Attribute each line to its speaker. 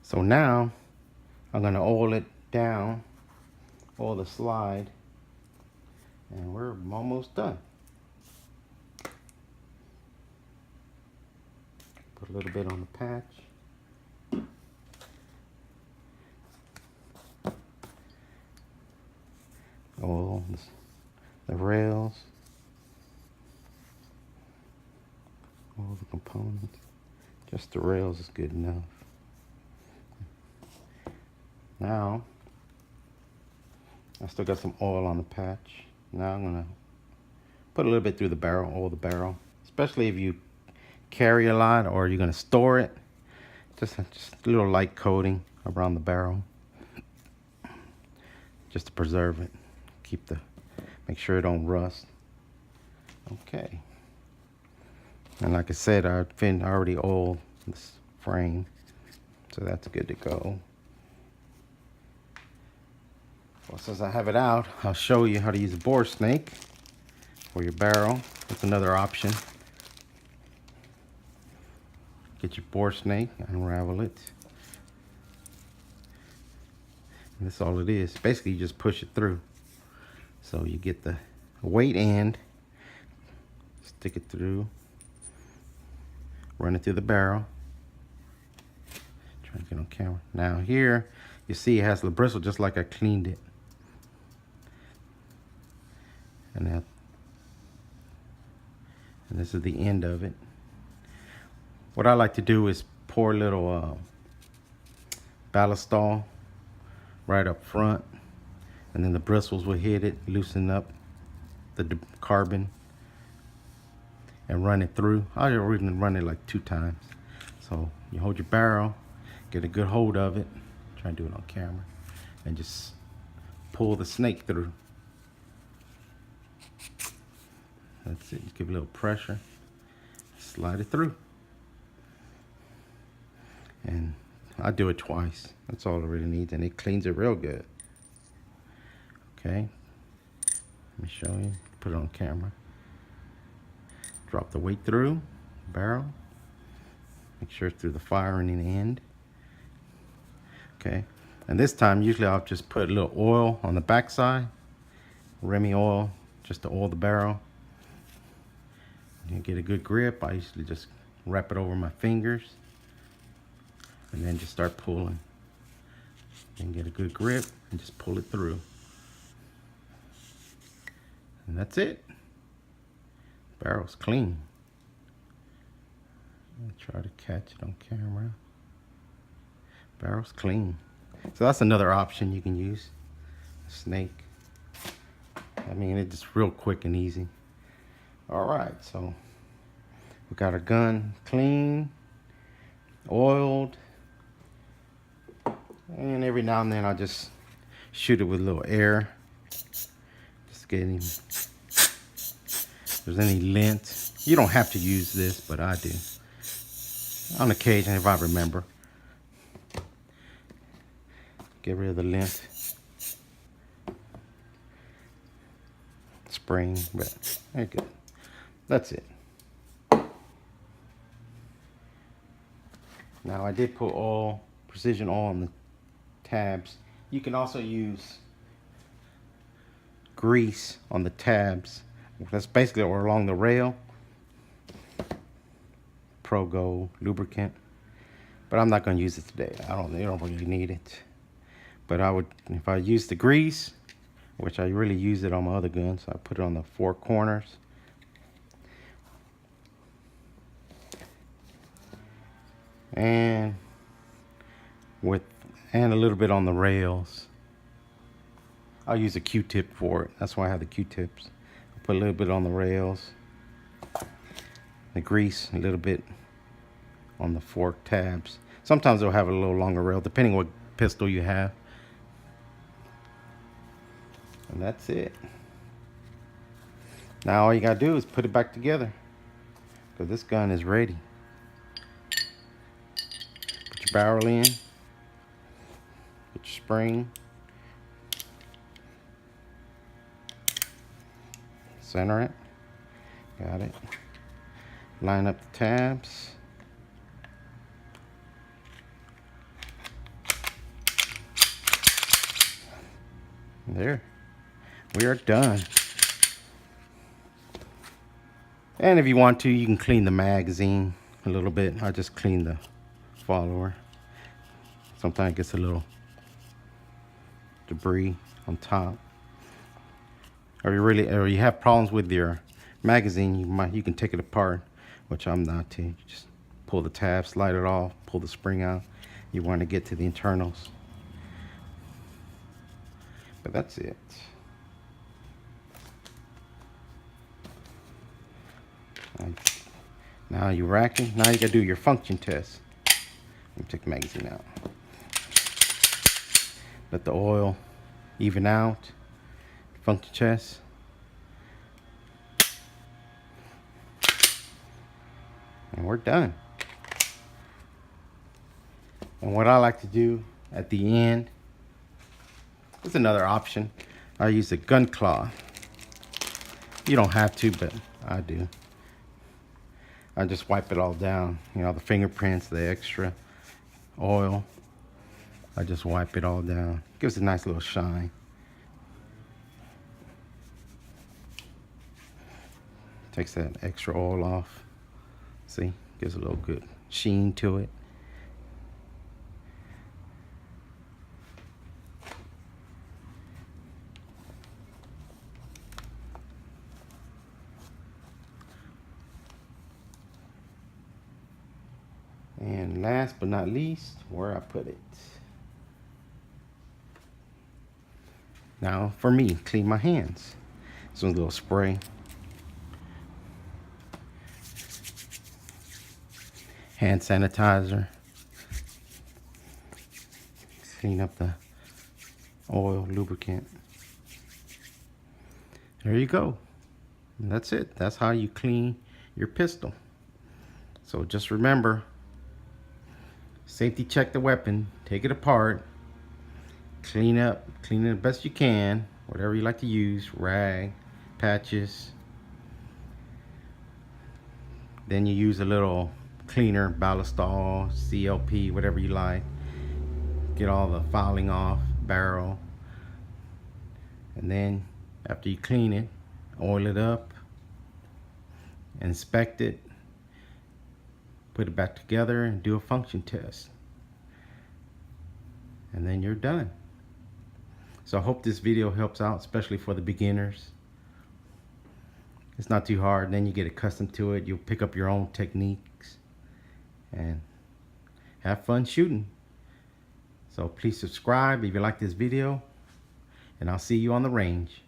Speaker 1: So now I'm gonna oil it down, oil the slide, and we're almost done. Put a little bit on the patch. Oil the rails. All the components. Just the rails is good enough. Now, I still got some oil on the patch. Now I'm gonna put a little bit through the barrel, oil the barrel. Especially if you carry a lot or you're gonna store it. Just a little light coating around the barrel. Just to preserve it. Make sure it don't rust. Okay. And like I said, I already oiled this frame, so that's good to go. Well, since I have it out, I'll show you how to use a bore snake for your barrel. That's another option. Get your bore snake, unravel it. And that's all it is. Basically, you just push it through. So you get the weight end, stick it through, run it through the barrel. Trying to get on camera. Now here, you see it has the bristle just like I cleaned it. And this is the end of it. What I like to do is pour a little ballistol right up front, and then the bristles will hit it, loosen up the carbon, and run it through. I already run it like 2 times. So you hold your barrel, get a good hold of it, try and do it on camera, and just pull the snake through. That's it. Give it a little pressure, slide it through. And I do it twice. That's all it really needs, and it cleans it real good. Okay, let me show you. Put it on camera. Drop the weight through the barrel. Make sure it's through the firing in the end. Okay, and this time usually I'll just put a little oil on the back side, Remy oil, just to oil the barrel. You get a good grip. I usually just wrap it over my fingers and then just start pulling. And get a good grip and just pull it through. And that's it. Barrel's clean. I'll try to catch it on camera. Barrel's clean. So that's another option you can use. A snake. I mean, it's just real quick and easy. Alright, so we got our gun clean, oiled, and every now and then I just shoot it with a little air. Just getting, if there's any lint. You don't have to use this, but I do. On occasion, if I remember. Get rid of the lint. Spring, but very good. That's it. Now I did put oil, precision oil on the tabs. You can also use grease on the tabs. That's basically along the rail. Pro Gold lubricant. But I'm not going to use it today. You don't really need it. But I would, if I use the grease, which I really use it on my other guns, so I put it on the 4 corners. And a little bit on the rails. I'll use a Q-tip for it. That's why I have the Q-tips. I'll put a little bit on the rails. The grease, a little bit on the 4 tabs. Sometimes they'll have a little longer rail, depending what pistol you have. And that's it. Now all you gotta do is put it back together, because this gun is ready. Put your barrel in, put your spring, center it, got it. Line up the tabs, There, we are done. And if you want to, you can clean the magazine a little bit. I just clean the follower. Sometimes it gets a little debris on top. Or you have problems with your magazine, you can take it apart, which I'm not to. You just pull the tab, slide it off, pull the spring out. You want to get to the internals. But that's it. Now you're racking. Now you gotta do your function test. Let me take the magazine out. Let the oil even out. Function test. And we're done. And what I like to do at the end is another option. I use a gun cloth. You don't have to, but I do. I just wipe it all down. You know, the fingerprints, the extra oil. I just wipe it all down. Gives a nice little shine. Takes that extra oil off. See, gives a little good sheen to it. And last but not least, where I put it. Now for me, clean my hands. This one's a little spray. Hand sanitizer. Clean up the oil, lubricant. There you go. And that's it. That's how you clean your pistol. So just remember, safety check the weapon, take it apart, clean it the best you can, whatever you like to use, rag, patches. Then you use a little cleaner, ballistol, CLP, whatever you like. Get all the fouling off, barrel. And then after you clean it, oil it up, inspect it, put it back together and do a function test. And then you're done. So I hope this video helps out, especially for the beginners. It's not too hard, then you get accustomed to it. You'll pick up your own techniques and have fun shooting. So please subscribe if you like this video, and I'll see you on the range.